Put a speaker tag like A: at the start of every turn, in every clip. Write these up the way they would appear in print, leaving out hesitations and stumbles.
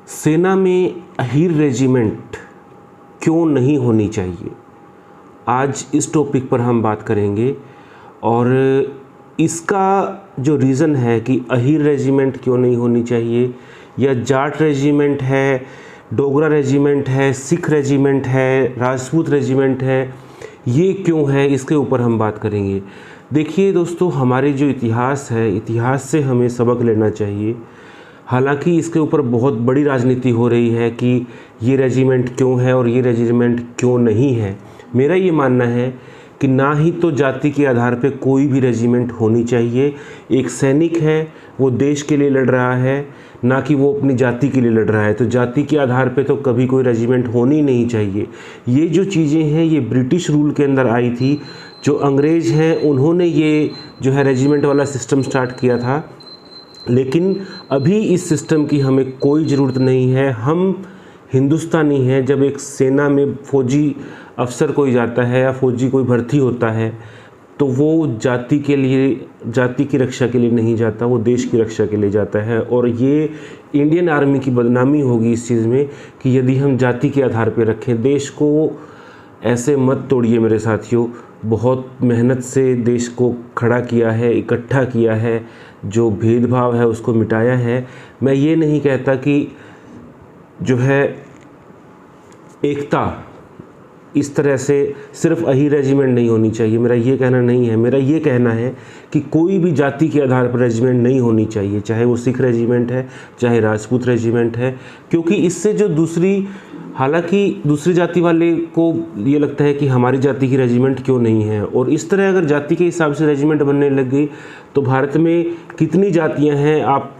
A: सेना में अहीर रेजिमेंट क्यों नहीं होनी चाहिए, आज इस टॉपिक पर हम बात करेंगे। और इसका जो रीज़न है कि अहीर रेजिमेंट क्यों नहीं होनी चाहिए, या जाट रेजिमेंट है, डोगरा रेजिमेंट है, सिख रेजिमेंट है, राजपूत रेजिमेंट है, ये क्यों है, इसके ऊपर हम बात करेंगे। देखिए दोस्तों, हमारे जो इतिहास है, इतिहास से हमें सबक लेना चाहिए। हालांकि इसके ऊपर बहुत बड़ी राजनीति हो रही है कि ये रेजिमेंट क्यों है और ये रेजिमेंट क्यों नहीं है। मेरा ये मानना है कि ना ही तो जाति के आधार पे कोई भी रेजिमेंट होनी चाहिए। एक सैनिक है, वो देश के लिए लड़ रहा है, ना कि वो अपनी जाति के लिए लड़ रहा है। तो जाति के आधार पे तो कभी कोई रेजिमेंट होनी नहीं चाहिए। ये जो चीज़ें हैं ये ब्रिटिश रूल के अंदर आई थी। जो अंग्रेज़ हैं उन्होंने ये जो है रेजिमेंट वाला सिस्टम स्टार्ट किया था, लेकिन अभी इस सिस्टम की हमें कोई ज़रूरत नहीं है। हम हिंदुस्तानी हैं। जब एक सेना में फ़ौजी अफसर कोई जाता है या फ़ौजी कोई भर्ती होता है तो वो जाति के लिए, जाति की रक्षा के लिए नहीं जाता, वो देश की रक्षा के लिए जाता है। और ये इंडियन आर्मी की बदनामी होगी इस चीज़ में कि यदि हम जाति के आधार पर रखें। देश को ऐसे मत तोड़िए मेरे साथियों। बहुत मेहनत से देश को खड़ा किया है, इकट्ठा किया है, जो भेदभाव है उसको मिटाया है। मैं ये नहीं कहता कि जो है एकता इस तरह से सिर्फ अहीर रेजिमेंट नहीं होनी चाहिए, मेरा ये कहना नहीं है। मेरा ये कहना है कि कोई भी जाति के आधार पर रेजिमेंट नहीं होनी चाहिए, चाहे वो सिख रेजिमेंट है, चाहे राजपूत रेजिमेंट है, क्योंकि इससे जो हालांकि दूसरी जाति वाले को ये लगता है कि हमारी जाति की रेजिमेंट क्यों नहीं है। और इस तरह अगर जाति के हिसाब से रेजिमेंट बनने लग गई तो भारत में कितनी जातियां हैं आप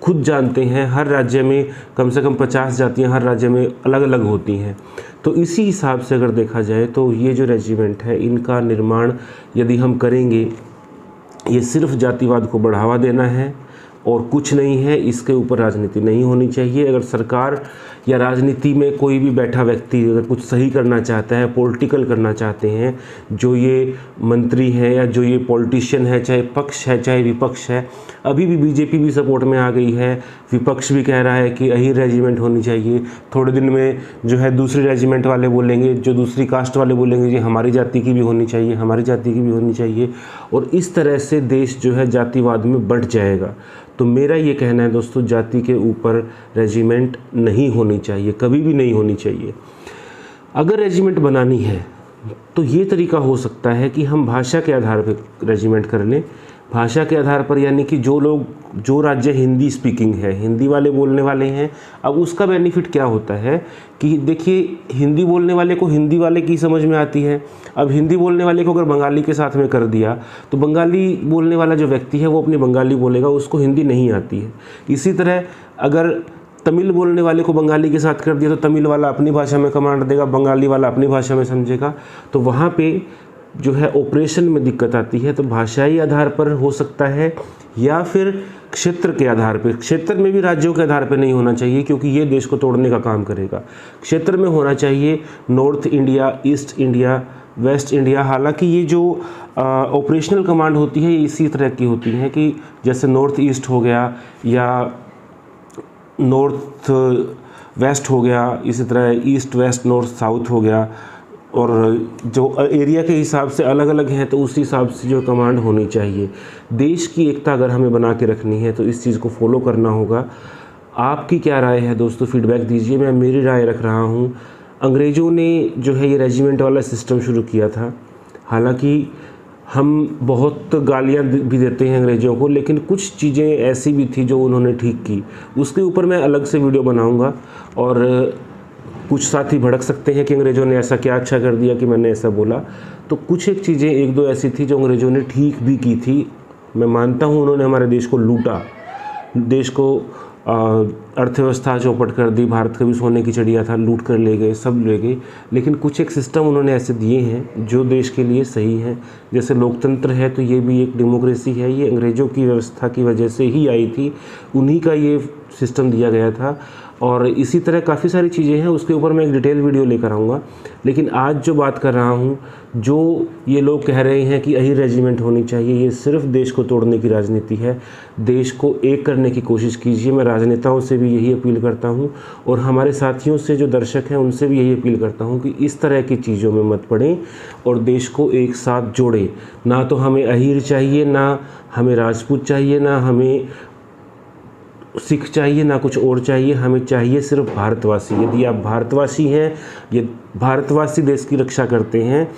A: खुद जानते हैं। हर राज्य में कम से कम 50 जातियां हर राज्य में अलग अलग होती हैं। तो इसी हिसाब से अगर देखा जाए तो ये जो रेजिमेंट है इनका निर्माण यदि हम करेंगे, ये सिर्फ जातिवाद को बढ़ावा देना है और कुछ नहीं है। इसके ऊपर राजनीति नहीं होनी चाहिए। अगर सरकार या राजनीति में कोई भी बैठा व्यक्ति अगर कुछ सही करना चाहता है, पॉलिटिकल करना चाहते हैं, जो ये मंत्री हैं या जो ये पॉलिटिशियन है, चाहे पक्ष है चाहे विपक्ष है, अभी भी बीजेपी भी सपोर्ट में आ गई है। विपक्ष भी कह रहा है कि अहीर रेजिमेंट होनी चाहिए। थोड़े दिन में जो है दूसरी रेजिमेंट वाले बोलेंगे, जो दूसरी कास्ट वाले बोलेंगे जी हमारी जाति की भी होनी चाहिए, हमारी जाति की भी होनी चाहिए। और इस तरह से देश जो है जातिवाद में बढ़ जाएगा। तो मेरा ये कहना है दोस्तों, जाति के ऊपर रेजिमेंट नहीं होनी चाहिए, कभी भी नहीं होनी चाहिए। अगर रेजिमेंट बनानी है तो ये तरीका हो सकता है कि हम भाषा के आधार पर रेजिमेंट कर लें। भाषा के आधार पर यानी कि जो राज्य हिंदी स्पीकिंग है, हिंदी वाले बोलने वाले हैं, अब उसका बेनिफिट क्या होता है कि देखिए हिंदी बोलने वाले को हिंदी वाले की समझ में आती है। अब हिंदी बोलने वाले को अगर बंगाली के साथ में कर दिया तो बंगाली बोलने वाला जो व्यक्ति है वो अपनी बंगाली बोलेगा, उसको हिंदी नहीं आती है। इसी तरह अगर तमिल बोलने वाले को बंगाली के साथ कर दिया तो तमिल वाला अपनी भाषा में कमांड देगा, बंगाली वाला अपनी भाषा में समझेगा। तो वहाँ पे जो है ऑपरेशन में दिक्कत आती है। तो भाषाई आधार पर हो सकता है या फिर क्षेत्र के आधार पर। क्षेत्र में भी राज्यों के आधार पर नहीं होना चाहिए क्योंकि ये देश को तोड़ने का काम करेगा। क्षेत्र में होना चाहिए north India, east India, waste India. हालांकि ये जो ऑपरेशनल कमांड होती है ये इसी तरह की होती हैं कि जैसे नॉर्थ ईस्ट हो गया या नॉर्थ वेस्ट हो गया, इसी तरह ईस्ट वेस्ट नॉर्थ साउथ हो गया। और जो एरिया के हिसाब से अलग अलग हैं तो उस हिसाब से जो कमांड होनी चाहिए। देश की एकता अगर हमें बना के रखनी है तो इस चीज़ को फॉलो करना होगा। आपकी क्या राय है दोस्तों, फीडबैक दीजिए। मैं मेरी राय रख रहा हूँ। अंग्रेज़ों ने जो है ये रेजिमेंट वाला सिस्टम शुरू किया था। हालांकि हम बहुत गालियाँ भी देते हैं अंग्रेज़ों को, लेकिन कुछ चीज़ें ऐसी भी थी जो उन्होंने ठीक की। उसके ऊपर मैं अलग से वीडियो बनाऊँगा। और कुछ साथी भड़क सकते हैं कि अंग्रेज़ों ने ऐसा क्या अच्छा कर दिया कि मैंने ऐसा बोला। तो कुछ एक चीज़ें एक दो ऐसी थी जो अंग्रेज़ों ने ठीक भी की थी। मैं मानता हूँ उन्होंने हमारे देश को लूटा, देश को अर्थव्यवस्था चौपट कर दी, भारत का भी सोने की चिड़िया था, लूट कर ले गए, सब ले गए। लेकिन कुछ एक सिस्टम उन्होंने ऐसे दिए हैं जो देश के लिए सही हैं। जैसे लोकतंत्र है तो ये भी एक डेमोक्रेसी है, ये अंग्रेज़ों की व्यवस्था की वजह से ही आई थी, उन्हीं का ये सिस्टम दिया गया था। और इसी तरह काफ़ी सारी चीज़ें हैं, उसके ऊपर मैं एक डिटेल वीडियो लेकर आऊँगा। लेकिन आज जो बात कर रहा हूँ, जो ये लोग कह रहे हैं कि अहीर रेजिमेंट होनी चाहिए, ये सिर्फ देश को तोड़ने की राजनीति है। देश को एक करने की कोशिश कीजिए। मैं राजनेताओं से भी भी यही अपील करता हूँ और हमारे साथियों से जो दर्शक हैं उनसे भी यही अपील करता हूँ कि इस तरह की चीज़ों में मत पड़ें और देश को एक साथ जोड़ें। ना तो हमें अहीर चाहिए, ना हमें राजपूत चाहिए, ना हमें सिख चाहिए, ना कुछ और चाहिए। हमें चाहिए सिर्फ भारतवासी। यदि आप भारतवासी हैं, ये भारतवासी देश की रक्षा करते हैं,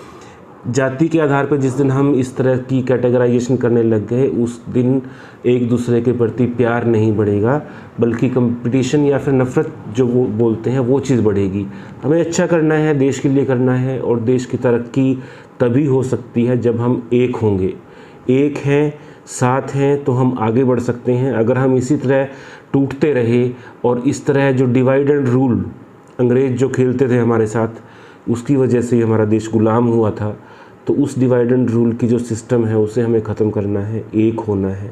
A: जाति के आधार पर जिस दिन हम इस तरह की कैटेगराइजेशन करने लग गए, उस दिन एक दूसरे के प्रति प्यार नहीं बढ़ेगा, बल्कि कंपटीशन या फिर नफ़रत जो वो बोलते हैं वो चीज़ बढ़ेगी। हमें अच्छा करना है, देश के लिए करना है, और देश की तरक्की तभी हो सकती है जब हम एक होंगे। एक हैं, साथ हैं, तो हम आगे बढ़ सकते हैं। अगर हम इसी तरह टूटते रहे और इस तरह जो डिवाइड एंड रूल अंग्रेज़ जो खेलते थे हमारे साथ, उसकी वजह से हमारा देश गुलाम हुआ था, तो उस डिवाइड एंड रूल की जो सिस्टम है उसे हमें ख़त्म करना है, एक होना है।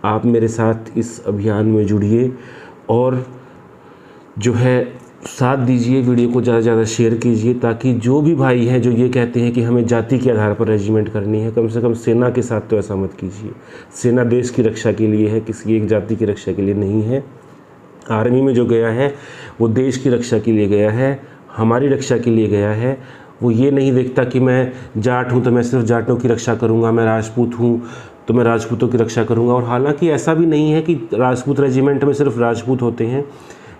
A: आप मेरे साथ इस अभियान में जुड़िए और जो है साथ दीजिए, वीडियो को ज़्यादा से ज़्यादा शेयर कीजिए, ताकि जो भी भाई हैं जो ये कहते हैं कि हमें जाति के आधार पर रेजिमेंट करनी है, कम से कम सेना के साथ तो ऐसा मत कीजिए। सेना देश की रक्षा के लिए है, किसी एक जाति की रक्षा के लिए नहीं है। आर्मी में जो गया है वो देश की रक्षा के लिए गया है, हमारी रक्षा के लिए गया है। वो ये नहीं देखता कि मैं जाट हूँ तो मैं सिर्फ जाटों की रक्षा करूँगा, मैं राजपूत हूँ तो मैं राजपूतों की रक्षा करूँगा। और हालांकि ऐसा भी नहीं है कि राजपूत रेजिमेंट में सिर्फ राजपूत होते हैं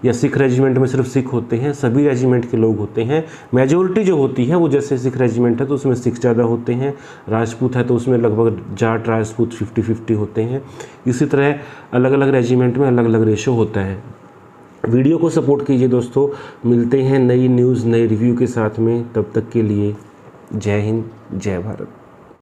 A: या सिख रेजिमेंट में सिर्फ सिख होते हैं, सभी रेजिमेंट के लोग होते हैं। मेजॉरिटी जो होती है वो, जैसे सिख रेजिमेंट है तो उसमें सिख ज़्यादा होते हैं, राजपूत है तो उसमें लगभग जाट राजपूत 50-50 होते हैं। इसी तरह अलग अलग रेजिमेंट में अलग अलग रेशो होता है। वीडियो को सपोर्ट कीजिए दोस्तों। मिलते हैं नई न्यूज़, नई रिव्यू के साथ में। तब तक के लिए जय हिंद, जय भारत।